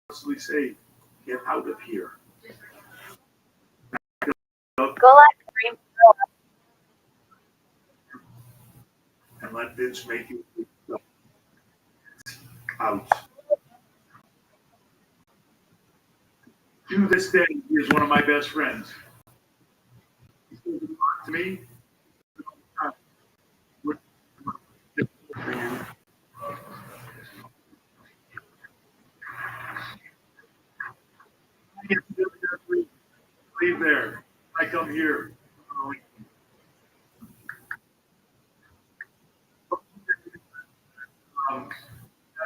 honestly say, get out of here. Go live stream. And let Vince make you out. To this day, he is one of my best friends. He says to me, for you. I get to leave there. I come here. Um,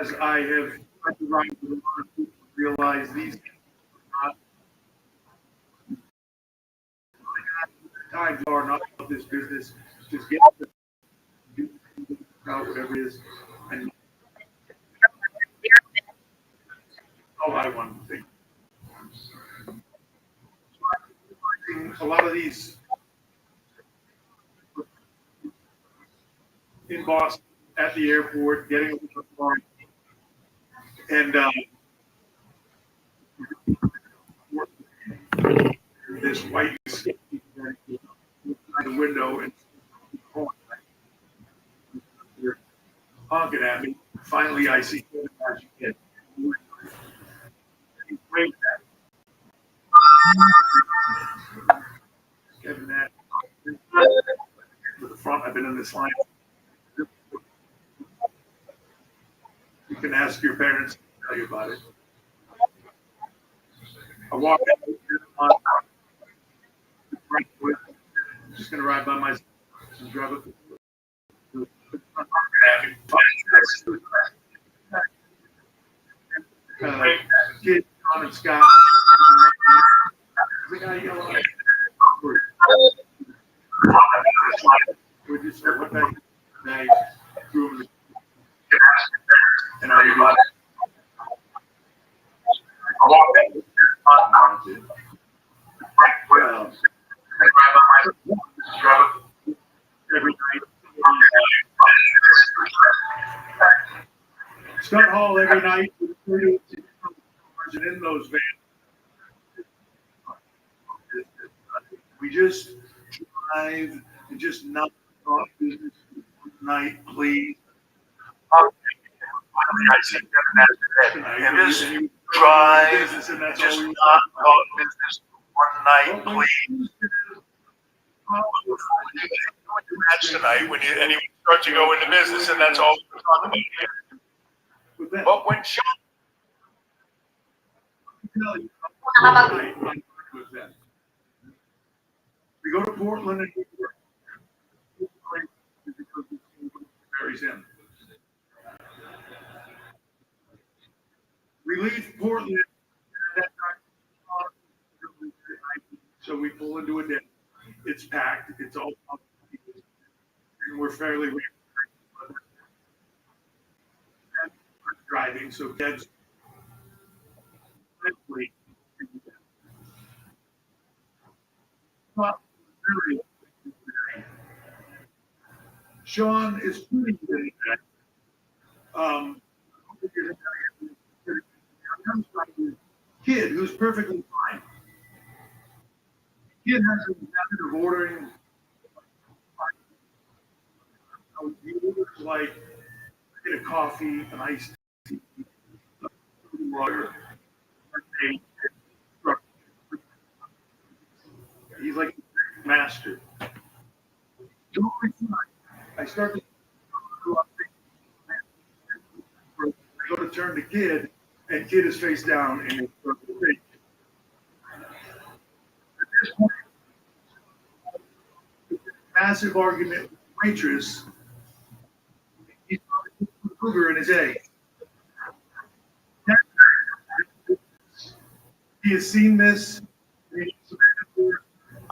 as I have tried to write with a lot of people, realize these times are not of this business. Just get out whatever it is. And all I want to think. A lot of these in Boston at the airport, getting over the phone, and this white escape by the window and you're honking at me. Finally, I see Kevin as you get. He's great at Kevin Nash. To the front, I've been in this line. You can ask your parents to tell you about it. I walked in, just going to ride by myself and drive up. Kid, John and Scott. The guy yelling. We just said, what night room and are you doing it? Every night. Scott Hall every night with 30 and in those vans. We just drive and just not talk business tonight, please. I said Kevin Nash and just drive and just not talk business one night, please. Match tonight when you start to go into business, and that's all we're talking about. But when Sean, we go to Portland and marries him. We leave Portland at that time, so we pull into a den. It's packed. It's all and we're fairly driving, so Ked's Sean is pretty good at that. Kid who's perfectly fine. Kid has a method of ordering like get a coffee, an iced tea, water. He's like a master. I start to go to turn to Kid, and Kid is face down in his face. At this point, massive argument with the waitress. He's putting sugar in his egg. He has seen this,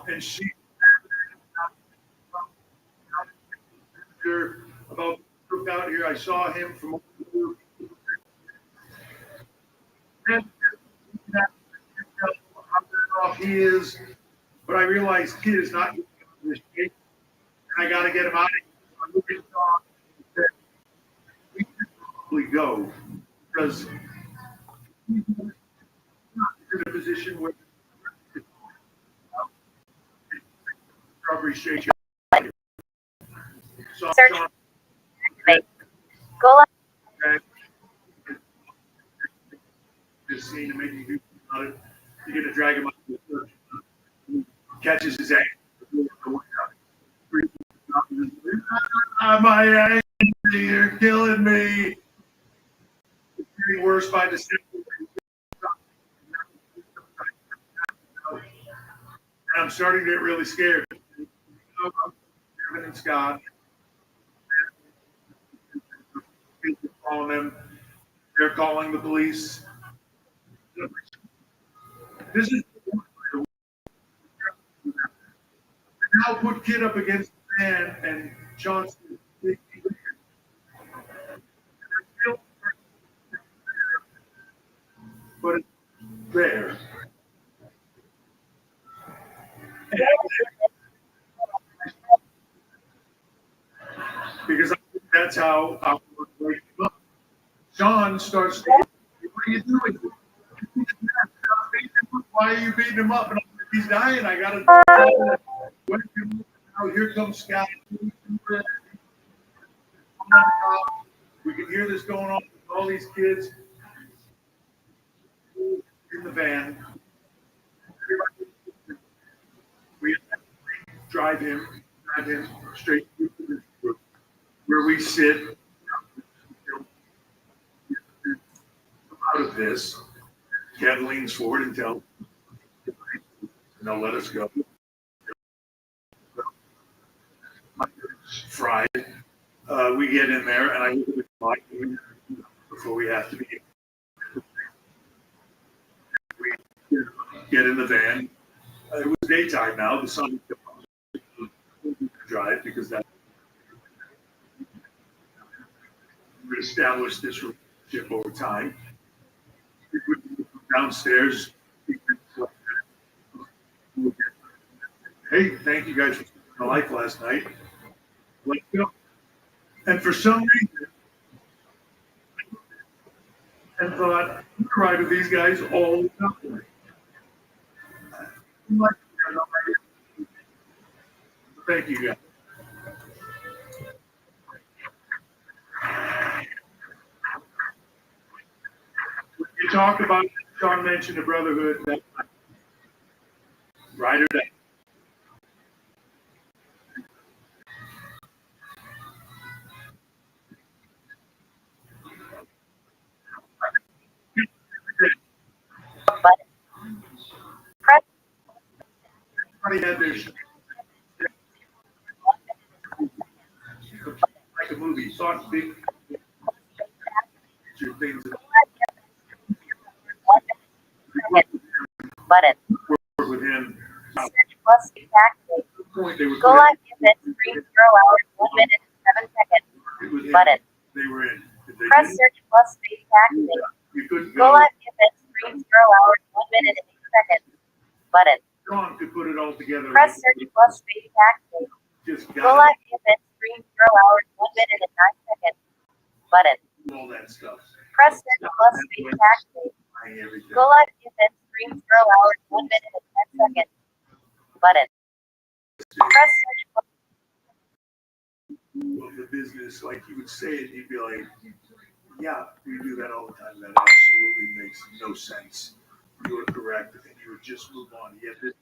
and she about out here. I saw him from how off he is, but I realized Kid is not this shape, and I got to get him out of here. I'm looking at we should probably go because he's in a position where strawberry shake. So Search. Sean, Activate. Go live. this scene and making you about it. You're gonna drag him up to the church. Catches his ankle. My ankle, you're killing me. It's getting worse by the second. And I'm starting to get really scared. Kevin and Scott, people calling them. They're calling the police. This is now put kid up against the man and Johnson. But it's there. Because I think that's how I would wake him up. Sean starts to, what are you doing? Why are you beating him up? And I'm like, he's dying. I gotta wake him up. Now here comes Scott. We can hear this going on with all these kids in the van. We drive him straight to the group where we sit out of this. Kev leans forward and tells, "No, let us go." Fried. We get in there, and I look at the clock before we have to be. We get in the van. It was daytime now. The sun drive because that we established this relationship over time. We would downstairs. Hey, thank you guys for my life last night. Let's go. And for some reason, and thought, I'm gonna ride with these guys all the time. Thank you guys. You talk about, Sean mentioned the brotherhood, that ride or die. Button. Press. Everybody had their like a movie, thought big things Button. work with him. Search plus activate. Point they were Go live event 3 0 hours 1 minute and 7 seconds. Button. They were in. Press search plus activate. You couldn't Go go. live event 3 0 hours 1 minute and 8 seconds. Button. Sean could put it all together. Press search plus activate. Just Go got live event 3 0 hours 1 minute and 9 seconds. Button. all that stuff. Press search plus activate. Everything. Go live event 3 0 hours 1 minute and 10 seconds. Button. Press search plus Of the business, like you would say it, you'd be like, yeah, we do that all the time. That absolutely makes no sense. You are correct, and you would just move on. Yet it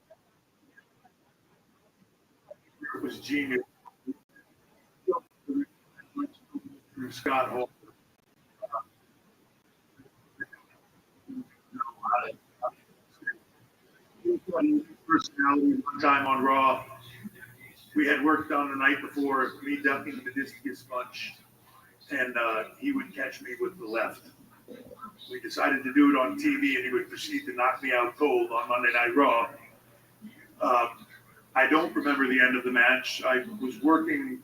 was genius. Through Scott Hall. Personality one time on Raw. We had worked on the night before, me ducking the discus punch, and he would catch me with the left. We decided to do it on TV, and he would proceed to knock me out cold on Monday Night Raw. I don't remember the end of the match. I was working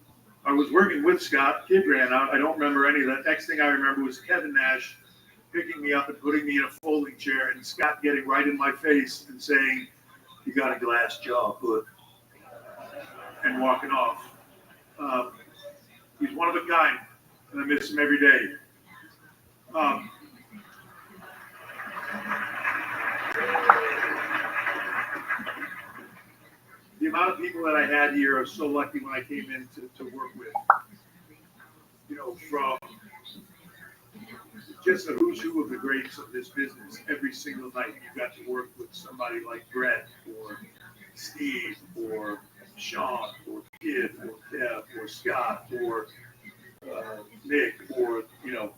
with Scott. Kid ran out. I don't remember any of that. Next thing I remember was Kevin Nash picking me up and putting me in a folding chair, and Scott getting right in my face and saying, "You got a glass jaw, bud," and walking off. He's one of a kind, and I miss him every day. people that I had here are so lucky when I came in to work with. You know, from just the who's who of the greats of this business. Every single night you got to work with somebody like Brett or Steve or Sean or Kid or Kev or Scott or Nick or, you know,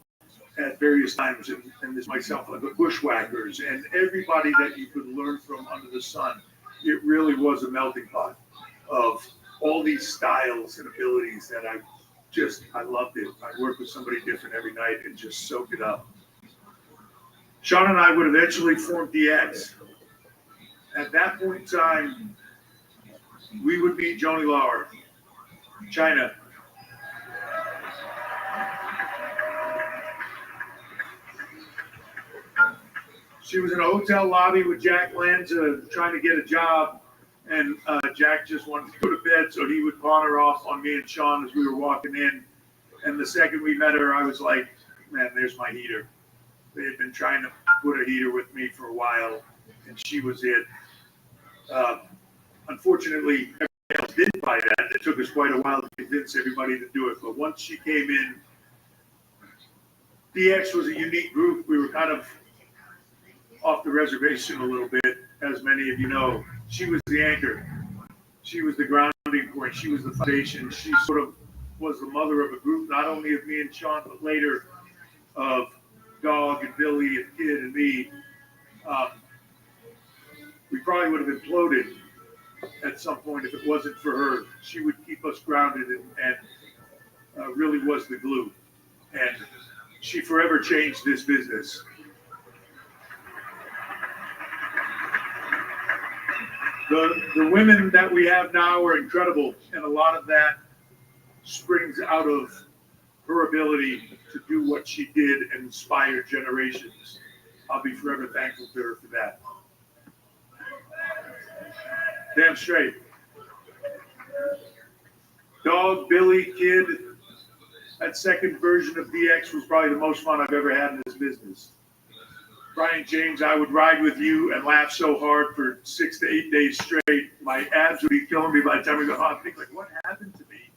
at various times, and this myself, like the Bushwhackers and everybody that you could learn from under the sun. It really was a melting pot of all these styles and abilities that I loved it. I worked with somebody different every night and just soak it up. Sean and I would eventually form DX. At that point in time, we would meet Joni Lauer, China. She was in a hotel lobby with Jack Lanza trying to get a job, and Jack just wanted to go to bed, so he would pawn her off on me and Sean as we were walking in. And the second we met her, I was like, man, there's my heater. They had been trying to put a heater with me for a while, and she was it. Unfortunately, everybody else did buy that. It took us quite a while to convince everybody to do it. But once she came in, DX was a unique group. We were kind of off the reservation a little bit, as many of you know. She was the anchor. She was the grounding point. She was the foundation. She sort of was the mother of a group, not only of me and Sean, but later of Dog and Billy and Kid and me. We probably would have imploded at some point if it wasn't for her. She would keep us grounded and really was the glue. And she forever changed this business. The women that we have now are incredible, and a lot of that springs out of her ability to do what she did and inspire generations. I'll be forever thankful to her for that. Damn straight. Dog, Billy, Kid, that second version of DX was probably the most fun I've ever had in this business. Brian James, I would ride with you and laugh so hard for 6 to 8 days straight. My abs would be killing me by the time we go home. I think, like, what happened to me?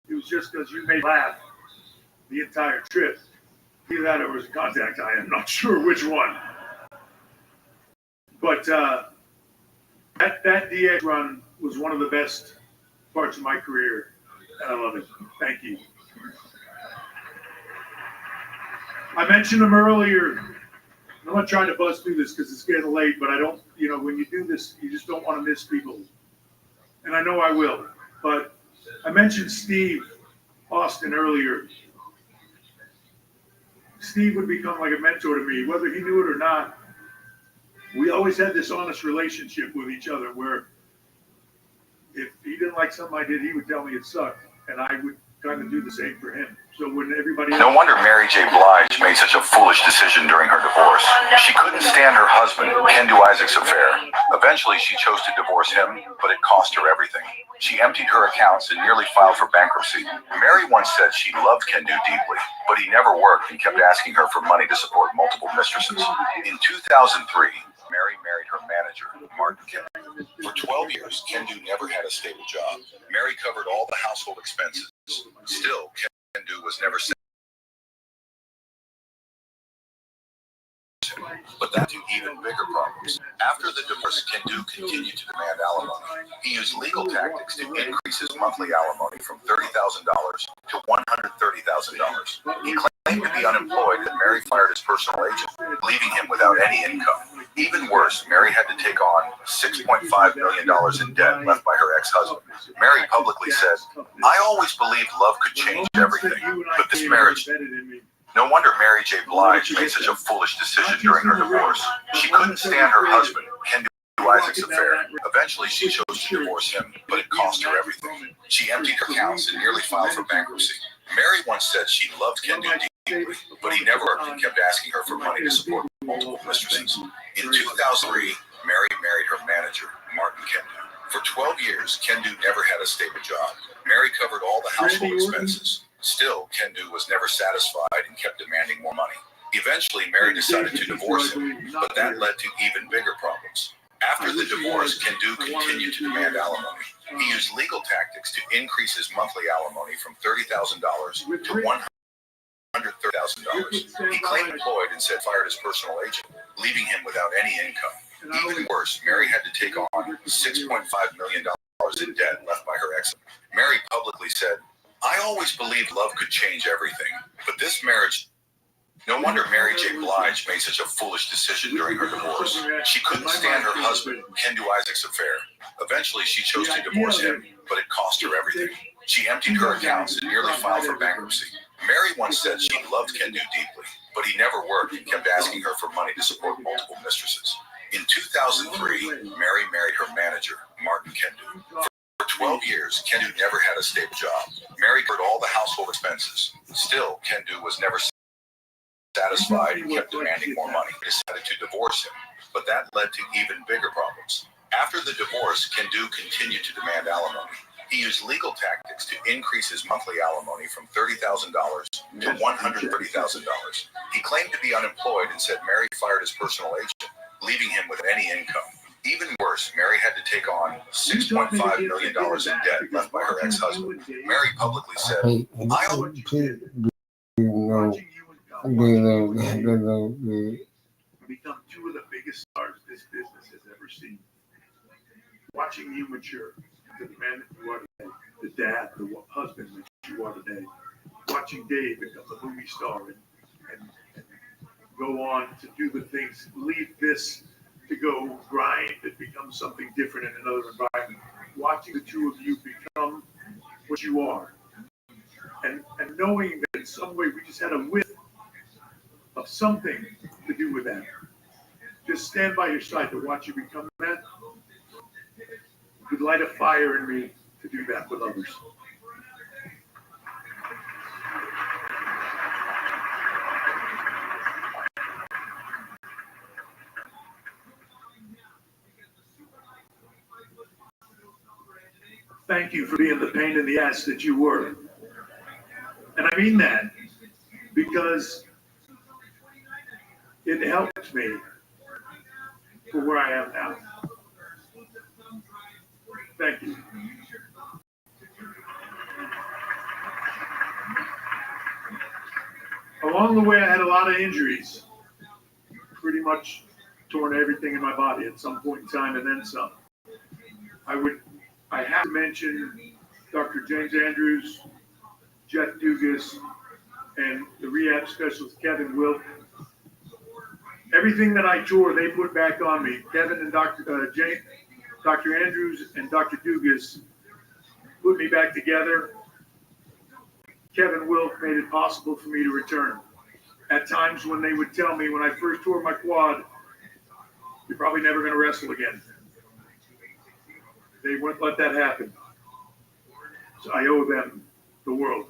It was just because you made me laugh the entire trip. Either that or it was a contact eye. I'm not sure which one. But that DX run was one of the best parts of my career, and I love it. Thank you. I mentioned them earlier. I'm not trying to buzz through this because it's getting late, but I don't, when you do this, you just don't want to miss people. And I know I will. But I mentioned Steve Austin earlier. Steve would become like a mentor to me, whether he knew it or not. We always had this honest relationship with each other where if he didn't like something I did, he would tell me it sucked. And I would kind of do the same for him. So when everybody No wonder Mary J. Blige made such a foolish decision during her divorce. She couldn't stand her husband, Kendu Isaac's affair. Eventually, she chose to divorce him, but it cost her everything. She emptied her accounts and nearly filed for bankruptcy. Mary once said she loved Kendu deeply, but he never worked and kept asking her for money to support multiple mistresses. In 2003, Mary married her manager, Martin Kendu. For 12 years, Kendu never had a stable job. Mary covered all the household expenses. Still, Kendu was never satisfied. But that to even bigger problems. After the divorce, Kendu continued to demand alimony. He used legal tactics to increase his monthly alimony from $30,000 to $130,000. He claimed to be unemployed and Mary fired his personal agent, leaving him without any income. Even worse, Mary had to take on $6.5 million in debt left by her ex-husband. Mary publicly said, "I always believed love could change everything, but this marriage..." No wonder Mary J. Blige made such a foolish decision during her divorce. She couldn't stand her husband, Kendu Isaac's affair. Eventually, she chose to divorce him, but it cost her everything. She emptied her accounts and nearly filed for bankruptcy. Mary once said she loved Kendu deeply, but he never worked and kept asking her for money to support multiple mistresses. In 2003, Mary married her manager, Martin Kendu. For 12 years, Kendu never had a stable job. Mary covered all the household expenses. Still, Kendu was never satisfied and kept demanding more money. Eventually, Mary decided to divorce him, but that led to even bigger problems. After the divorce, Kendu continued to demand alimony. He used legal tactics to increase his monthly alimony from $30,000 to $130,000. He claimed employed and said fired his personal agent, leaving him without any income. Even worse, Mary had to take on $6.5 million in debt left by her ex. Mary publicly said, "I always believed love could change everything, but this marriage..." No wonder Mary J. Blige made such a foolish decision during her divorce. She couldn't stand her husband, Kendu Isaac's affair. Eventually, she chose to divorce him, but it cost her everything. She emptied her accounts and nearly filed for bankruptcy. Mary once said she loved Kendu deeply, but he never worked and kept asking her for money to support multiple mistresses. In 2003, Mary married her manager, Martin Kendu. For 12 years, Kendu never had a stable job. Mary covered all the household expenses. Still, Kendu was never satisfied and kept demanding more money. He decided to divorce him, but that led to even bigger problems. After the divorce, Kendu continued to demand alimony. He used legal tactics to increase his monthly alimony from $30,000 to $130,000. He claimed to be unemployed and said Mary fired his personal agent, leaving him with any income. Even worse, Mary had to take on $6.5 million in debt left by her ex-husband. Mary publicly said, "I always..." Become two of the biggest stars this business has ever seen. Watching you mature, the man that you are today, the dad, the husband that you are today. Watching Dave become a movie star and go on to do the things, leave this to go grind and become something different in another environment. Watching the two of you become what you are. And knowing that in some way we just had a whiff of something to do with that. Just stand by your side to watch you become that. Would light a fire in me to do that with others. Thank you for being the pain in the ass that you were. And I mean that because it helped me for where I am now. Thank you. Along the way, I had a lot of injuries. Pretty much torn everything in my body at some point in time, and then some. I have to mention Dr. James Andrews, Jeff Dugas, and the rehab specialist Kevin Wilk. Everything that I tore, they put back on me. Kevin and Dr. Andrews and Dr. Dugas put me back together. Kevin Wilk made it possible for me to return. At times when they would tell me when I first tore my quad, you're probably never going to wrestle again. They wouldn't let that happen. So I owe them the world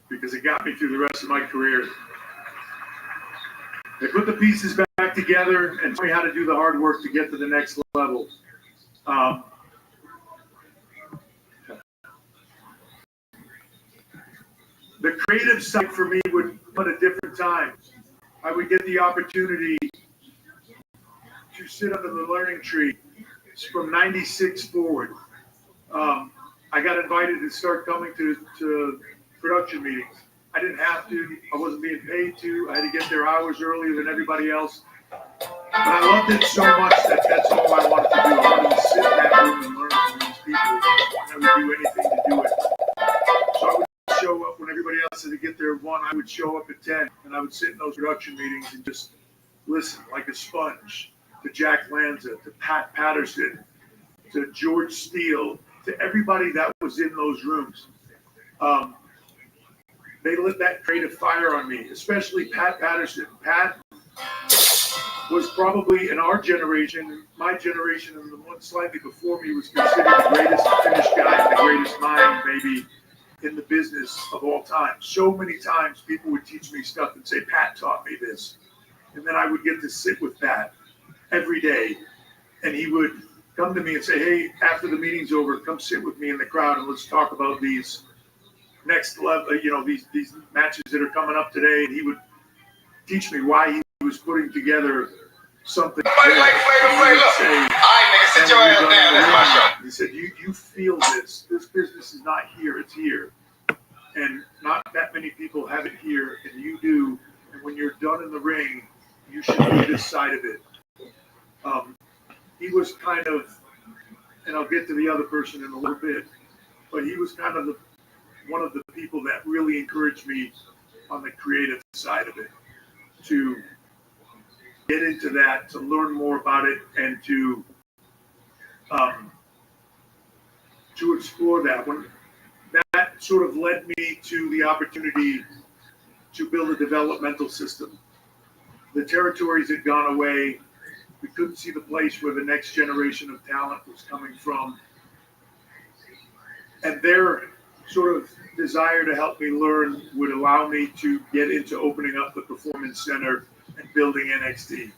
because it got me through the rest of my career. They put the pieces back together and taught me how to do the hard work to get to the next level. The creative side for me would come at a different time. I would get the opportunity to sit under the learning tree from 96 forward. I got invited to start coming to production meetings. I didn't have to. I wasn't being paid to. I had to get there hours earlier than everybody else. But I loved it so much that that's all I wanted to do. I wanted to sit in that room and learn from these people. And I would do anything to do it. So I would show up when everybody else had to get there at 1. I would show up at 10. And I would sit in those production meetings and just listen like a sponge to Jack Lanza, to Pat Patterson, to George Steele, to everybody that was in those rooms. They lit that creative fire on me, especially Pat Patterson. Pat was probably in our generation, my generation, and the one slightly before me was considered the greatest Finnish guy and the greatest mind maybe in the business of all time. So many times people would teach me stuff and say, Pat taught me this. And then I would get to sit with Pat every day. And he would come to me and say, hey, after the meeting's over, come sit with me in the crowd and let's talk about these next level, these matches that are coming up today. And he would teach me why he was putting together something. Wait, look. nigga, sit your ass down. That's my show. He said, you feel this. This business is not here, it's here. And not that many people have it here, and you do. And when you're done in the ring, you should be this side of it. He was kind of, and I'll get to the other person in a little bit, but he was kind of one of the people that really encouraged me on the creative side of it, to get into that, to learn more about it, and to explore that. When that sort of led me to the opportunity to build a developmental system. The territories had gone away. We couldn't see the place where the next generation of talent was coming from. And their sort of desire to help me learn would allow me to get into opening up the Performance Center and building NXT.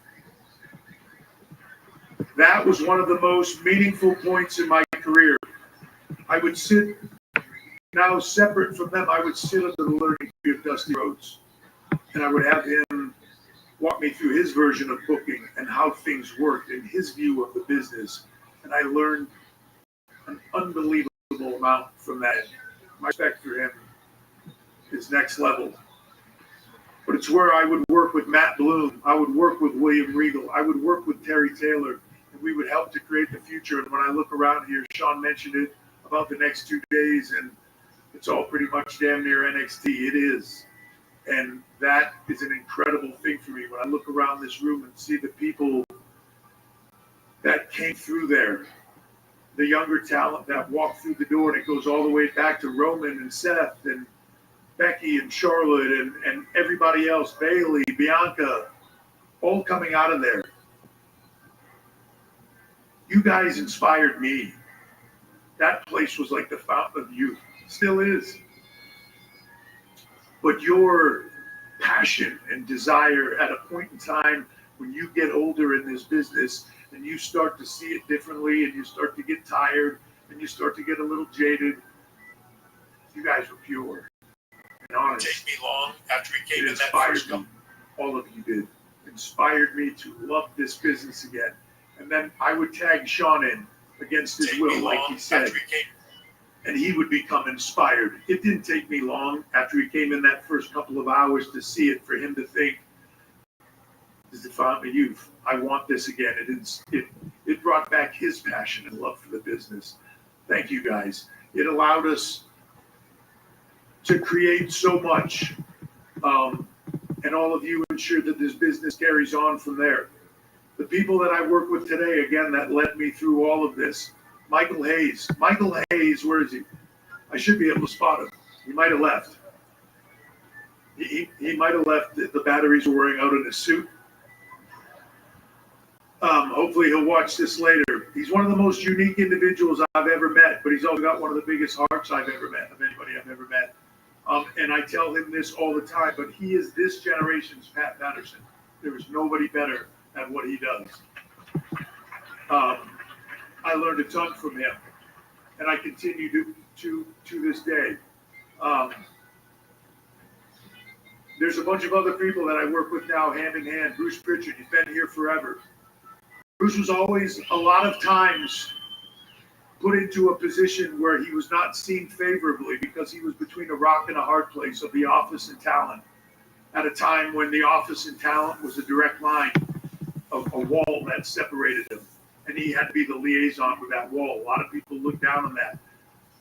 That was one of the most meaningful points in my career. I would sit, now separate from them, I would sit under the learning tree of Dusty Rhodes, and I would have him walk me through his version of booking and how things worked and his view of the business. And I learned an unbelievable amount from that. My respect for him is next level. But it's where I would work with Matt Bloom. I would work with William Regal. I would work with Terry Taylor. And we would help to create the future. And when I look around here, Sean mentioned it about the next 2 days, and it's all pretty much damn near NXT. It is. And that is an incredible thing for me. When I look around this room and see the people that came through there, the younger talent that walked through the door, and it goes all the way back to Roman and Seth and Becky and Charlotte and everybody else, Bailey, Bianca, all coming out of there. You guys inspired me. That place was like the fountain of youth. Still is. But your passion and desire at a point in time when you get older in this business and you start to see it differently and you start to get tired and you start to get a little jaded, you guys were pure and honest. It didn't take me long after he came It in that inspired first me. couple. All of you did. Inspired me to love this business again. And then I would tag Sean in against his will, like he said. And he would become inspired. It didn't take me long after he came in that first couple of hours to see it, for him to think, this is the fountain of youth. I want this again. It brought back his passion and love for the business. Thank you, guys. It allowed us to create so much. And all of you ensured that this business carries on from there. The people that I work with today, again, that led me through all of this. Michael Hayes. Michael Hayes, where is he? I should be able to spot him. He might have left. He might have left. The batteries were wearing out in his suit. Hopefully he'll watch this later. He's one of the most unique individuals I've ever met, but he's also got one of the biggest hearts I've ever met, of anybody I've ever met. And I tell him this all the time, but he is this generation's Pat Patterson. There is nobody better at what he does. I learned a ton from him, and I continue to this day. There's a bunch of other people that I work with now, hand in hand. Bruce Pritchard, he's been here forever. Bruce was always, a lot of times, put into a position where he was not seen favorably because he was between a rock and a hard place of the office and talent, at a time when the office and talent was a direct line of a wall that separated them. And he had to be the liaison with that wall. A lot of people look down on that.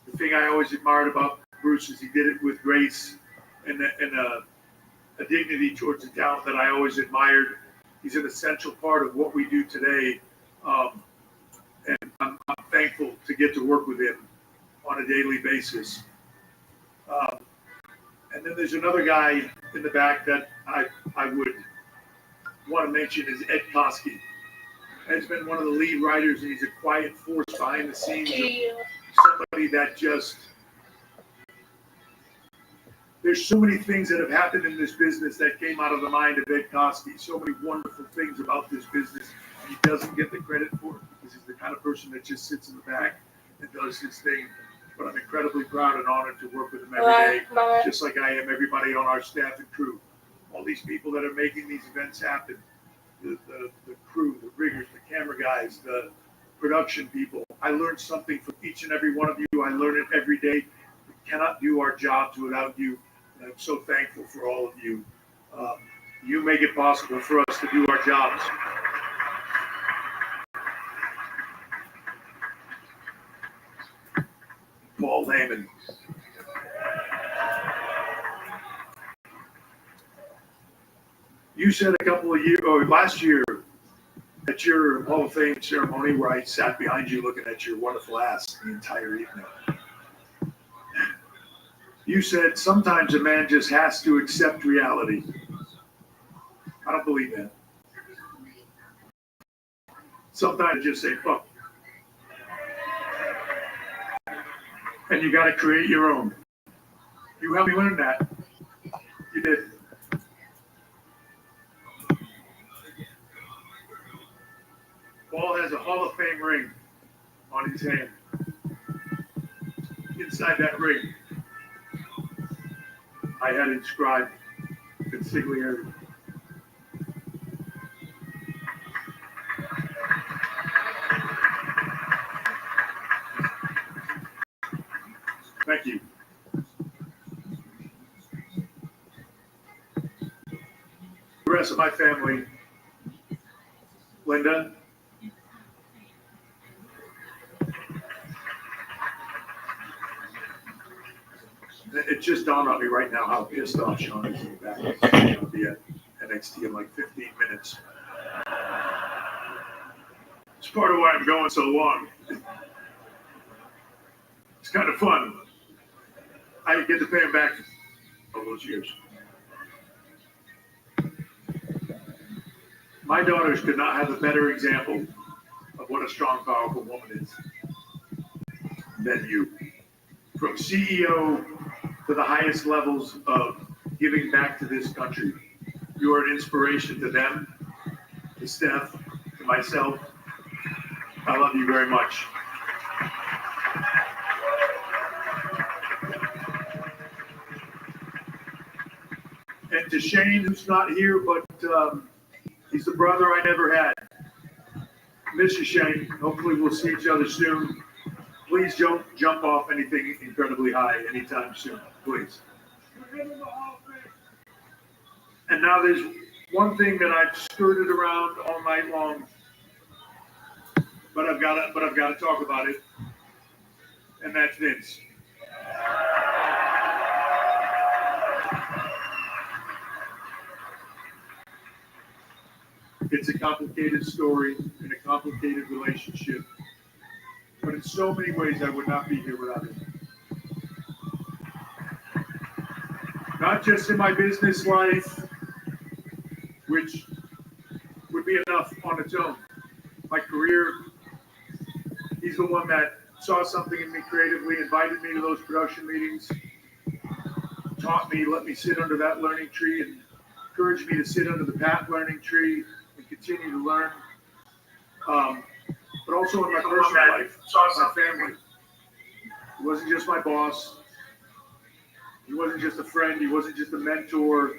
The thing I always admired about Bruce is he did it with grace and a dignity towards the talent that I always admired. He's an essential part of what we do today. And I'm thankful to get to work with him on a daily basis. And then there's another guy in the back that I would want to mention is Ed Koski. Ed's been one of the lead writers, and he's a quiet force behind the scenes. Somebody that just, there's so many things that have happened in this business that came out of the mind of Ed Koski. So many wonderful things about this business. He doesn't get the credit for it because he's the kind of person that just sits in the back and does his thing. But I'm incredibly proud and honored to work with him every day, just like I am everybody on our staff and crew. All these people that are making these events happen. The crew, the riggers, the camera guys, the production people. I learned something from each and every one of you. I learn it every day. We cannot do our jobs without you. And I'm so thankful for all of you. You make it possible for us to do our jobs. Paul Heyman. You said a couple of years, or last year, at your Hall of Fame ceremony where I sat behind you looking at your wonderful ass the entire evening. You said sometimes a man just has to accept reality. I don't believe that. Sometimes just say, fuck. And you got to create your own. You helped me learn that. You did. Paul has a Hall of Fame ring on his hand. Inside that ring, I had inscribed consigliere. Thank you. The rest of my family, Linda, it just dawned on me right now how pissed off Sean is in the back. He's going to be at NXT in like 15 minutes. It's part of why I'm going so long. It's kind of fun. I get to pay him back all those years. My daughters could not have a better example of what a strong, powerful woman is than you. From CEO to the highest levels of giving back to this country, you are an inspiration to them, to Steph, to myself. I love you very much. And to Shane, who's not here, but he's the brother I never had. Miss you, Shane. Hopefully we'll see each other soon. Please don't jump off anything incredibly high anytime soon, please. And now there's one thing that I've skirted around all night long, but I've got to talk about it, and that's Vince. It's a complicated story and a complicated relationship, but in so many ways I would not be here without him. Not just in my business life, which would be enough on its own. My career, he's the one that saw something in me creatively, invited me to those production meetings, taught me, let me sit under that learning tree, and encouraged me to sit under the Pat learning tree and continue to learn. But also in my personal life, my family. He wasn't just my boss. He wasn't just a friend. He wasn't just a mentor.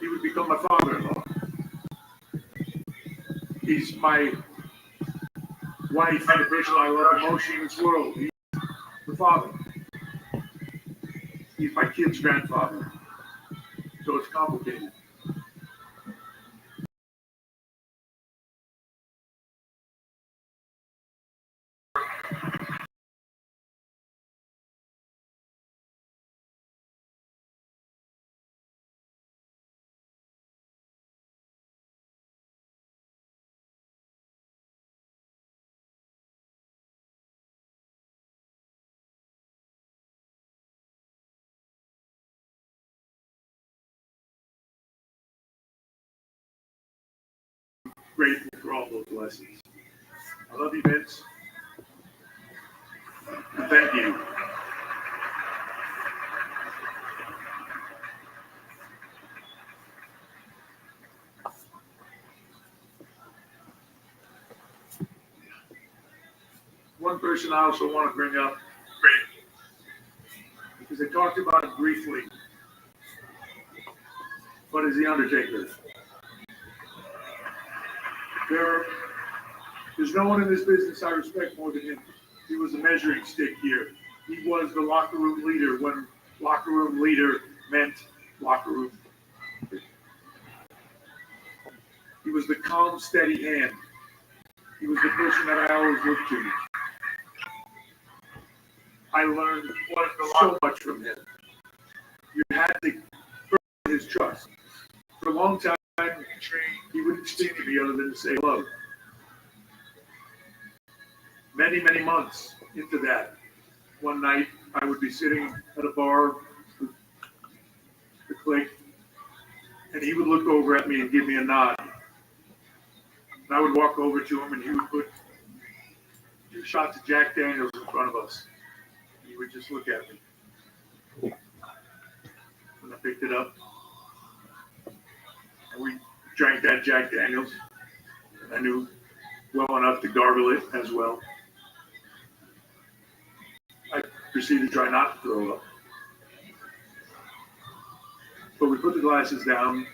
He would become my father-in-law. He's my wife, the person I love most in this world. He's the father. He's my kid's grandfather. So it's complicated. Grateful for all those blessings. I love you, Vince. And thank you. One person I also want to bring up, because I talked about it briefly, but is the Undertaker. There's no one in this business I respect more than him. He was a measuring stick here. He was the locker room leader when locker room leader meant locker room. He was the calm, steady hand. He was the person that I always looked to. I learned so much from him. You had to earn his trust. For a long time, he wouldn't speak to me other than to say hello. Many, many months into that, one night I would be sitting at a bar with the clique, and he would look over at me and give me a nod. And I would walk over to him, and he would put 2 shots of Jack Daniels in front of us. He would just look at me. When I picked it up, and we drank that Jack Daniels, and I knew well enough to gargle it as well. I proceeded to try not to throw up. But we put the glasses down.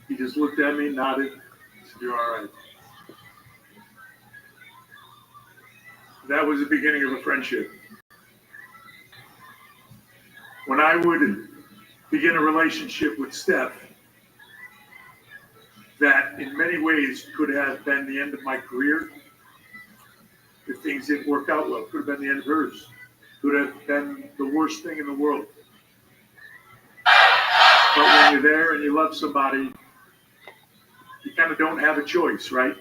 He just looked at me, nodded, said, "You're all right." That was the beginning of a friendship. When I would begin a relationship with Steph, that in many ways could have been the end of my career, if things didn't work out well, could have been the end of hers. Could have been the worst thing in the world. But when you're there and you love somebody, you kind of don't have a choice, right?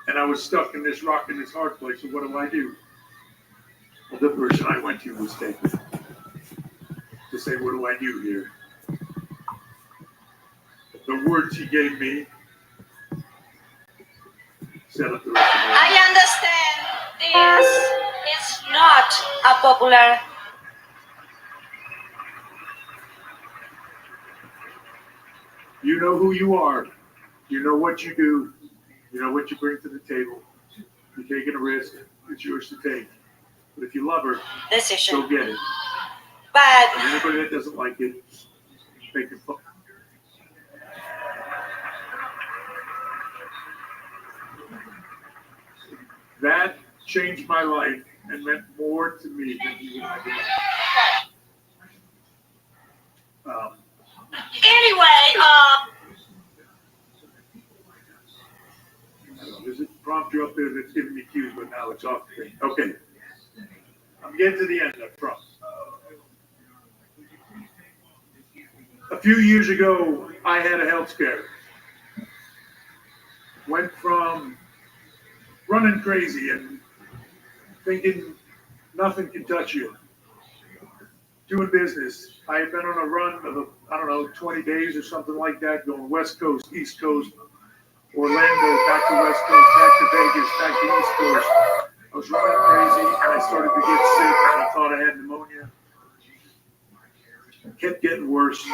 And I was stuck in this rock and this hard place. So what do? Well, the person I went to was David. To say, what do I do here? The words he gave me set up the rest of my life. I understand this is not a popular. You know who you are. You know what you do. You know what you bring to the table. You're taking a risk. It's yours to take. But if you love her, Decision. go get it. But And anybody that doesn't like it, make it fun. That changed my life and meant more to me than you and I did. anyway, There's a prompter up there that's giving me cues, but now it's off the thing. Okay. I'm getting to the end, I promise. A few years ago, I had a health scare. Went from running crazy and thinking nothing can touch you, doing business. I had been on a run of, 20 days or something like that, going West Coast, East Coast, Orlando, back to West Coast, back to Vegas, back to East Coast. I was running crazy and I started to get sick and I thought I had pneumonia. It kept getting worse.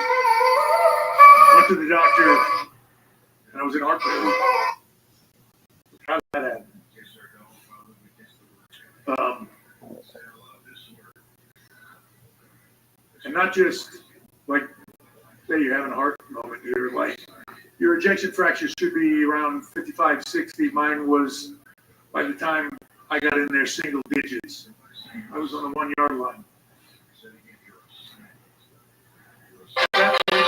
Went to the doctor and I was in heart failure. How did that happen? And not just like, say you're having a heart moment, you're like, your ejection fraction should be around 55, 60. Mine was, by the time I got in there, single digits. I was on the 1 yard line. At that point,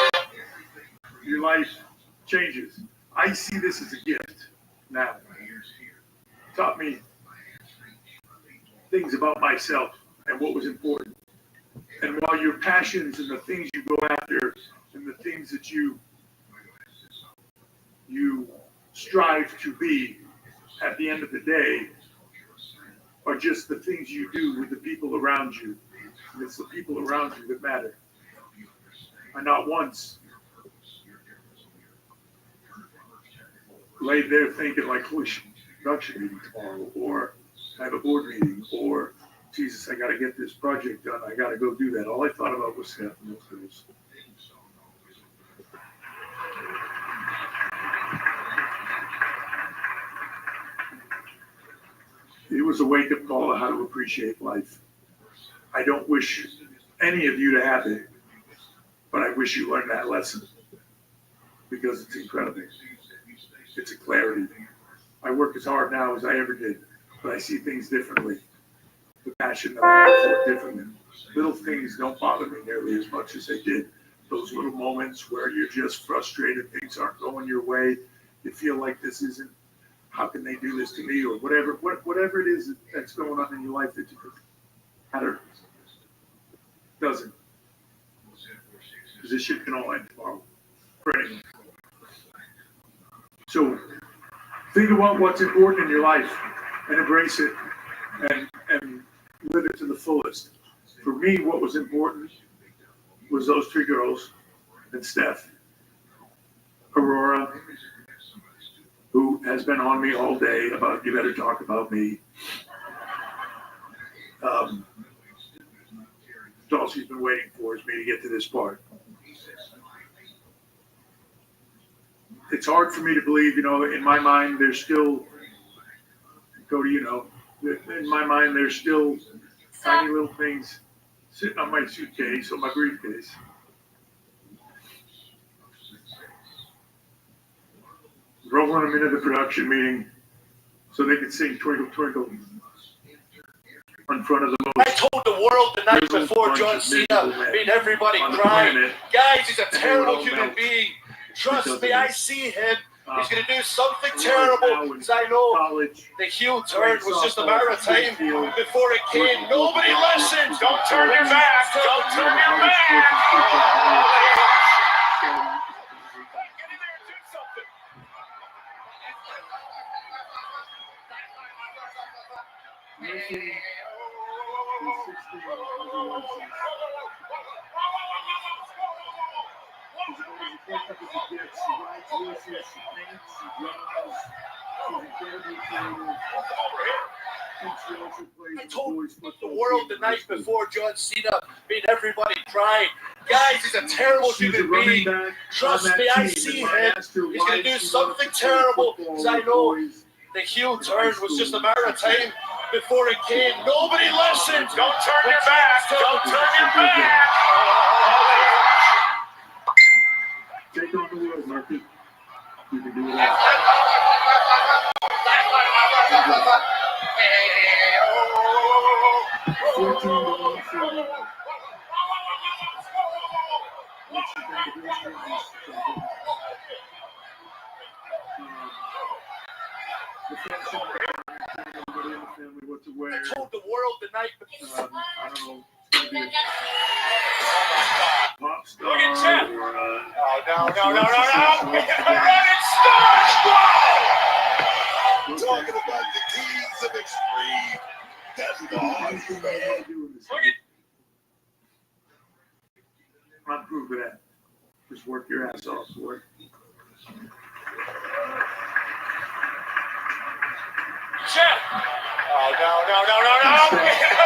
your life changes. I see this as a gift now. It taught me things about myself and what was important. And while your passions and the things you go after and the things that you strive to be at the end of the day are just the things you do with the people around you. And it's the people around you that matter. I not once laid there thinking like, oh, production meeting tomorrow, or I have a board meeting, or Jesus, I got to get this project done. I got to go do that. All I thought about was Steph and those girls. It was a wake-up call to how to appreciate life. I don't wish any of you to have it, but I wish you learned that lesson because it's incredible. It's a clarity. I work as hard now as I ever did, but I see things differently. The passion that I have for it differently. Little things don't bother me nearly as much as they did. Those little moments where you're just frustrated, things aren't going your way, you feel like this isn't, how can they do this to me, or whatever it is that's going on in your life that you could matter. Doesn't. Because this shit can all end tomorrow. For anyone. So think about what's important in your life and embrace it and live it to the fullest. For me, what was important was those three girls and Steph, Aurora, who has been on me all day about you better talk about me. That's all she's been waiting for is me to get to this part. It's hard for me to believe, in my mind, there's still, Cody, in my mind, there's still tiny little things sitting on my suitcase or my briefcase. Rolling them into the production meeting so they could sing Twinkle Twinkle in front of the I most told the world the night before John Cena made everybody cry. Guys, he's a terrible human being. Trust me, I see him. He's going to do something terrible. Because I know college. the heel turn was just a matter of time before it came. Nobody listened. Don't turn your back. Don't turn your back. I told the world the night before John Cena made everybody cry. Guys, he's a terrible human being. Trust me, I see him. He's going to do something terrible. Because I know the heel turn was just a matter of time before it came. Nobody listened. Don't turn your back. Don't turn your back. Take on the world, Murphy. You can do it all. I told the world the night before. I don't know. It's gonna be a pop star. Look at Jeff. Or, No. Running SpongeBob! Talking about the keys of extreme. That's the hard stuff. Look at I'm proof of that. Just work your ass off for it. Jeff! No.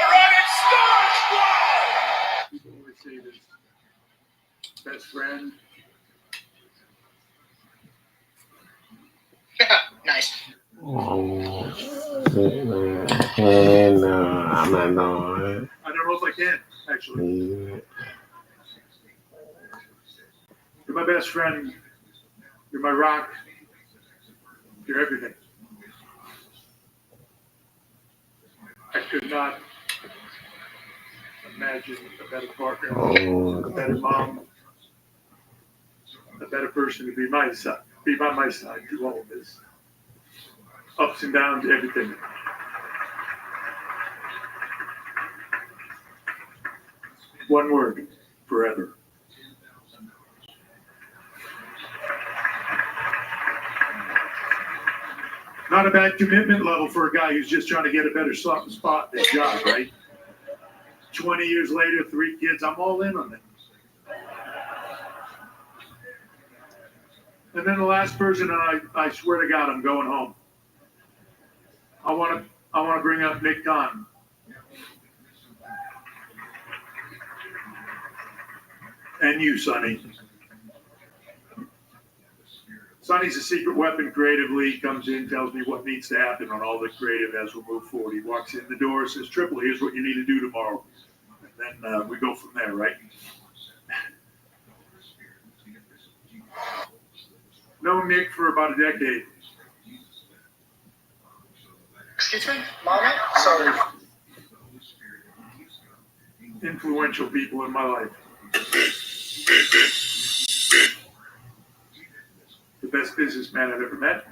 Running SpongeBob! People always say this. Best friend. Nice. And I'm not going. I don't know if I can, actually. You're my best friend. You're my rock. You're everything. I could not imagine a better partner, a better mom, a better person to be by my side through all of this. Ups and downs, everything. One word, forever. Not a bad commitment level for a guy who's just trying to get a better spot in his job, right? 20 years later, 3 kids, I'm all in on it. And then the last person, and I swear to God, I'm going home. I want to bring up Nick Khan. And you, Sonny. Sonny's a secret weapon creatively. He comes in, tells me what needs to happen on all the creative as we move forward. He walks in the door, says, Triple, here's what you need to do tomorrow. And then we go from there, right? Known Nick for about a decade. Excuse me, Mama? Sorry. Influential people in my life. The best businessman I've ever met.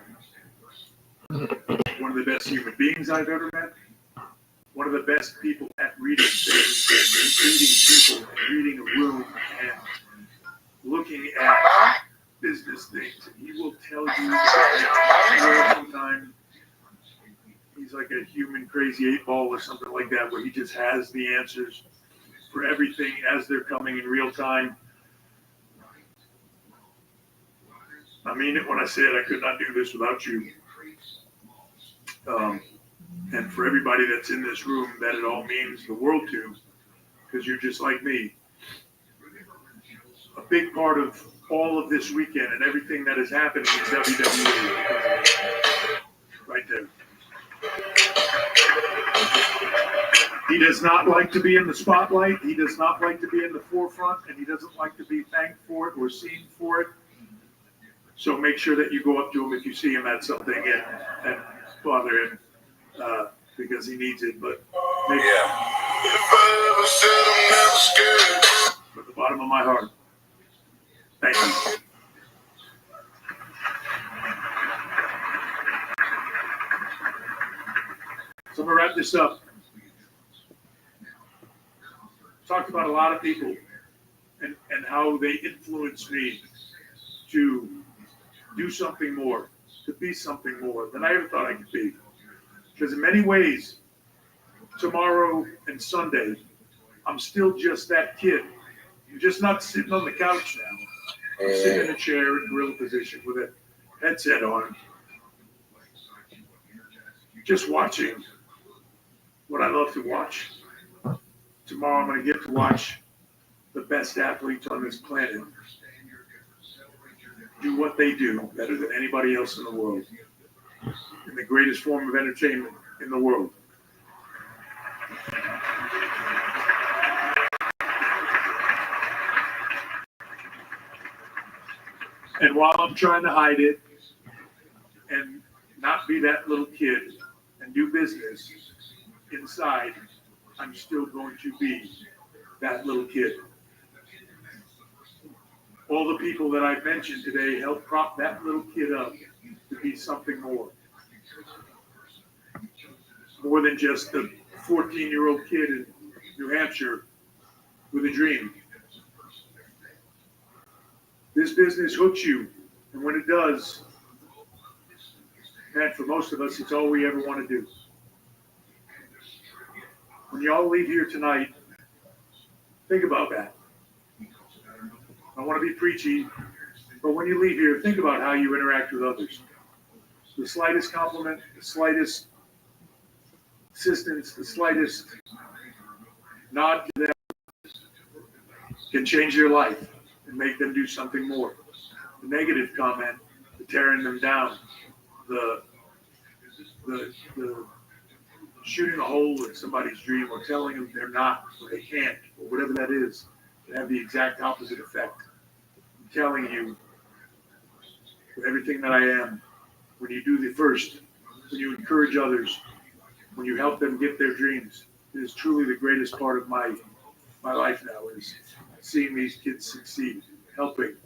One of the best human beings I've ever met. One of the best people at reading things, reading people, reading a room, and looking at business things. He will tell you sometime he's like a human crazy 8-ball or something like that, where he just has the answers for everything as they're coming in real time. I mean it when I said I could not do this without you. And for everybody that's in this room, that it all means the world to, because you're just like me. A big part of all of this weekend and everything that is happening in WWE. Right there. He does not like to be in the spotlight. He does not like to be in the forefront, and he doesn't like to be thanked for it or seen for it. So make sure that you go up to him if you see him at something and bother him because he needs it. But maybe from the bottom of my heart, thank you. So I'm going to wrap this up. Talked about a lot of people and how they influenced me to do something more, to be something more than I ever thought I could be. Because in many ways, tomorrow and Sunday, I'm still just that kid. I'm just not sitting on the couch now. I'm sitting in a chair in gorilla position with a headset on, just watching what I love to watch. Tomorrow I'm going to get to watch the best athletes on this planet do what they do better than anybody else in the world, in the greatest form of entertainment in the world. And while I'm trying to hide it and not be that little kid and do business inside, I'm still going to be that little kid. All the people that I've mentioned today help prop that little kid up to be something more. More than just the 14-year-old kid in New Hampshire with a dream. This business hooks you, and when it does, and for most of us, it's all we ever want to do. When you all leave here tonight, think about that. I want to be preachy, but when you leave here, think about how you interact with others. The slightest compliment, the slightest assistance, the slightest nod to them can change their life and make them do something more. The negative comment, the tearing them down, the shooting a hole in somebody's dream or telling them they're not or they can't or whatever that is, can have the exact opposite effect. I'm telling you, with everything that I am, when you do the first, when you encourage others, when you help them get their dreams, it is truly the greatest part of my life now, is seeing these kids succeed, helping,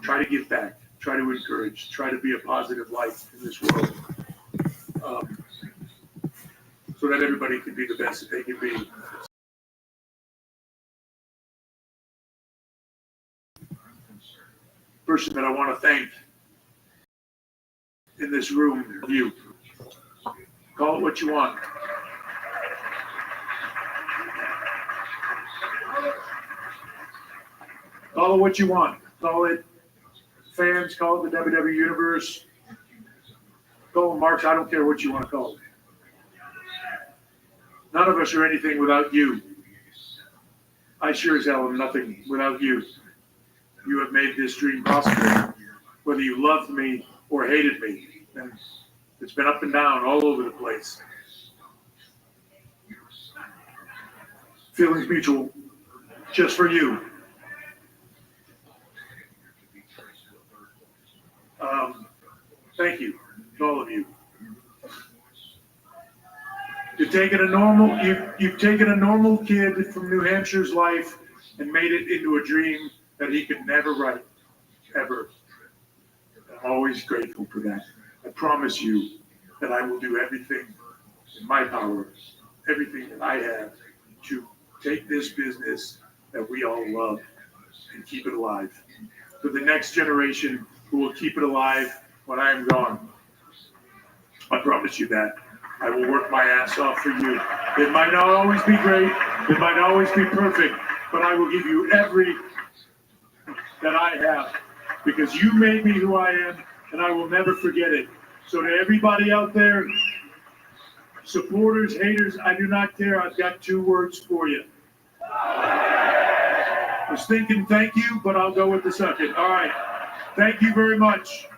try to give back, try to encourage, try to be a positive light in this world, so that everybody can be the best that they can be. Person that I want to thank in this room, you. Call it what you want. Call it what you want. Call it fans, call it the WWE Universe, call it Marks, I don't care what you want to call it. None of us are anything without you. I sure as hell am nothing without you. You have made this dream possible, whether you loved me or hated me. And it's been up and down all over the place. Feelings mutual, just for you. Thank you to all of you. taken a normal kid from New Hampshire's life and made it into a dream that he could never write, ever. I'm always grateful for that. I promise you that I will do everything in my power, everything that I have to take this business that we all love and keep it alive for the next generation who will keep it alive when I am gone. I promise you that. I will work my ass off for you. It might not always be great. It might not always be perfect, but I will give you every that I have because you made me who I am, and I will never forget it. So to everybody out there, supporters, haters, I do not care. I've got 2 words for you. I was thinking thank you, but I'll go with the second. All right. Thank you very much.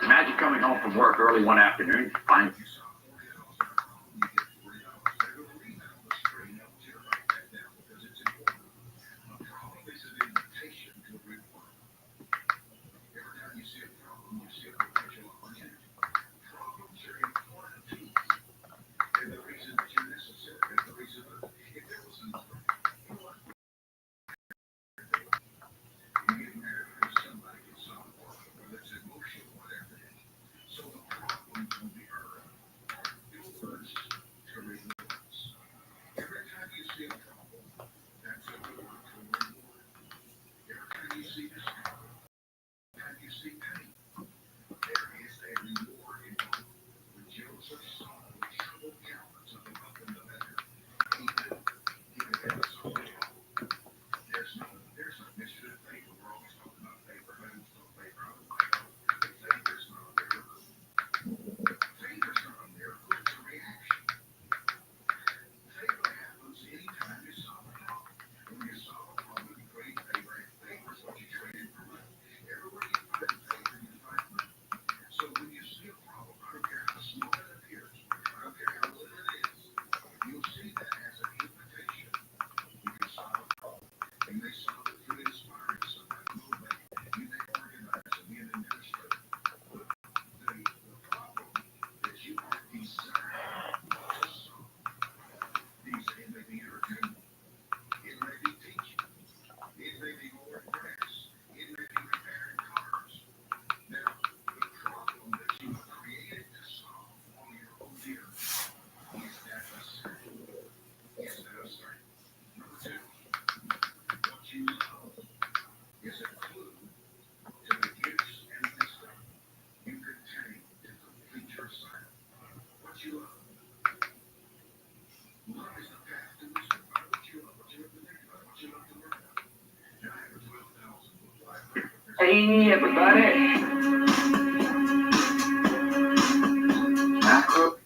Imagine coming home from work early one afternoon, find Hey, everybody. Macro.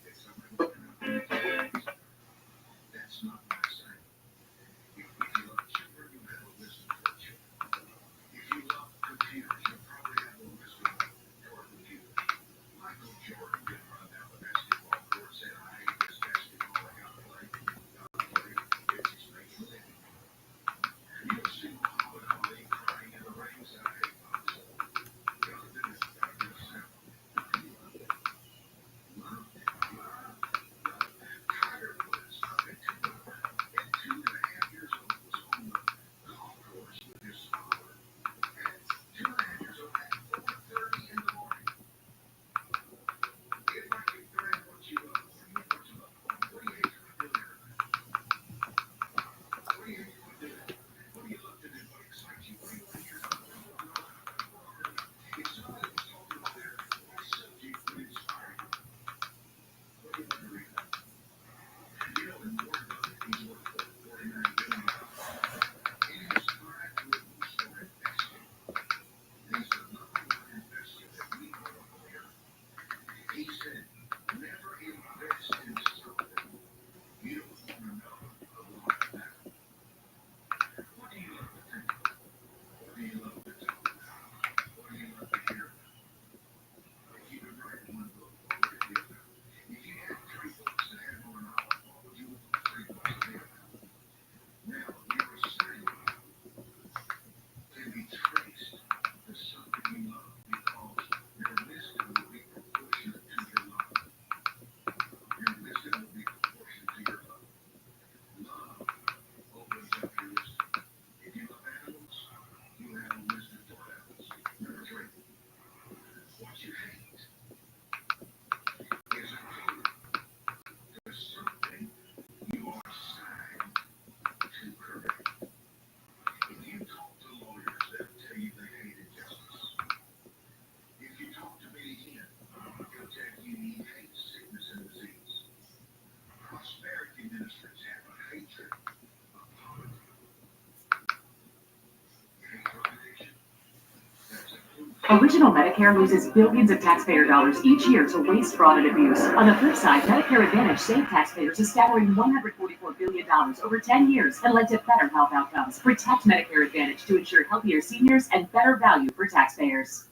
Original Medicare loses billions of taxpayer dollars each year to waste, fraud, and abuse. On the flip side, Medicare Advantage saved taxpayers a staggering $144 billion over 10 years and led to better health outcomes. Protect Medicare Advantage to ensure healthier seniors and better value for taxpayers.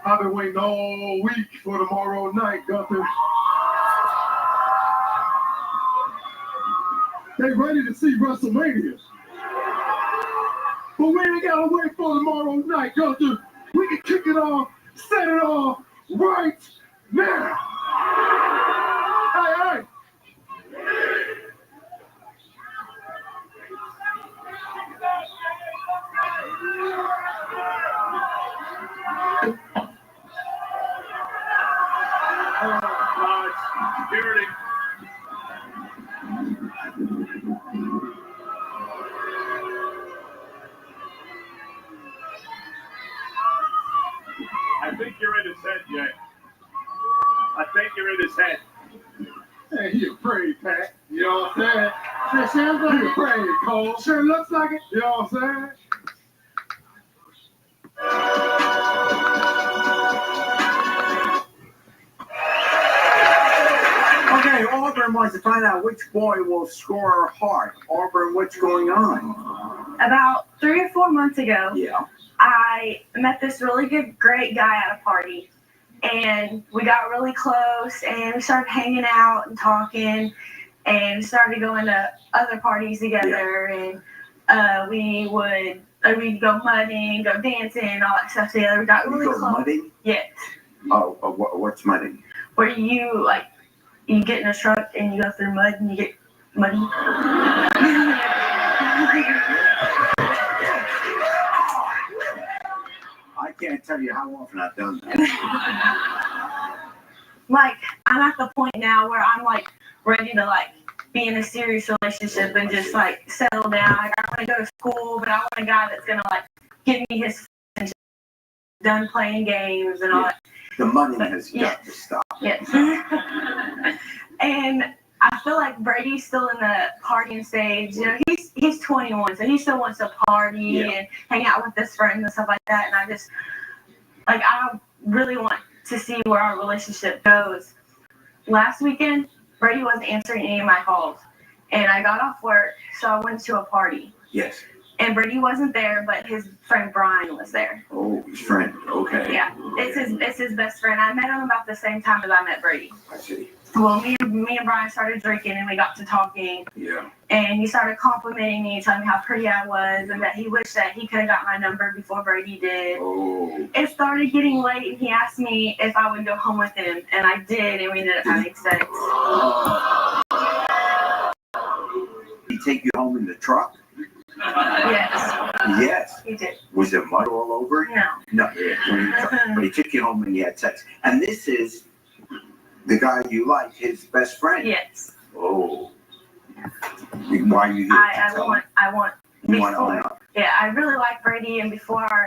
I've been waiting all week for tomorrow night, Gunther. They ready to see WrestleMania. But we ain't gotta wait for tomorrow night, Gunther. We can kick it off, set it off right now. Hey, hey. Security. I think you're in his head, Jay. I think you're in his head. Hey, he afraid, Pat. You know what I'm saying? That sounds like he afraid, Cole. Sure looks like it. You know what I'm saying? Okay, Auburn wants to find out which boy will score hard. Auburn, what's going on? About 3 or 4 months ago, Yeah. I met this really great guy at a party, and we got really close, and we started hanging out and talking, and started going to other parties together, and we'd go mudding, go dancing, all that stuff together. We got really You go close. mudding? Yes. Oh, what's mudding? Where you get in a truck and you go through mud and you get muddy. I can't tell you how often I've done that. Like, I'm at the point now where I'm like ready to like be in a serious relationship and just like settle down. Like, I want to go to school, but I want a guy that's gonna like give me his done playing games and all that. The money has got to stop. Yes. And I feel like Brady's still in the partying stage. You know, he's 21, so he still wants to party and hang out with his friends and stuff like that. And I just, like, I really want to see where our relationship goes. Last weekend, Brady wasn't answering any of my calls. And I got off work, so I went to a party. Yes. And Brady wasn't there, but his friend Brian was there. Oh, his friend. Okay. Yeah, it's his best friend. I met him about the same time as I met Brady. I see. Well, me and Brian started drinking, and we got to talking. Yeah. And he started complimenting me, telling me how pretty I was, and that he wished that he could have got my number before Brady did. Oh. It started getting late, and he asked me if I would go home with him, and I did, and we ended up having sex. Did he take you home in the truck? Yes. Yes. He did. Was there mud all over it? No. No, but he took you home and you had sex. And this is the guy you like, his best friend. Yes. Oh. Why are you here? I want. You want to own up. Yeah, I really like Brady, and before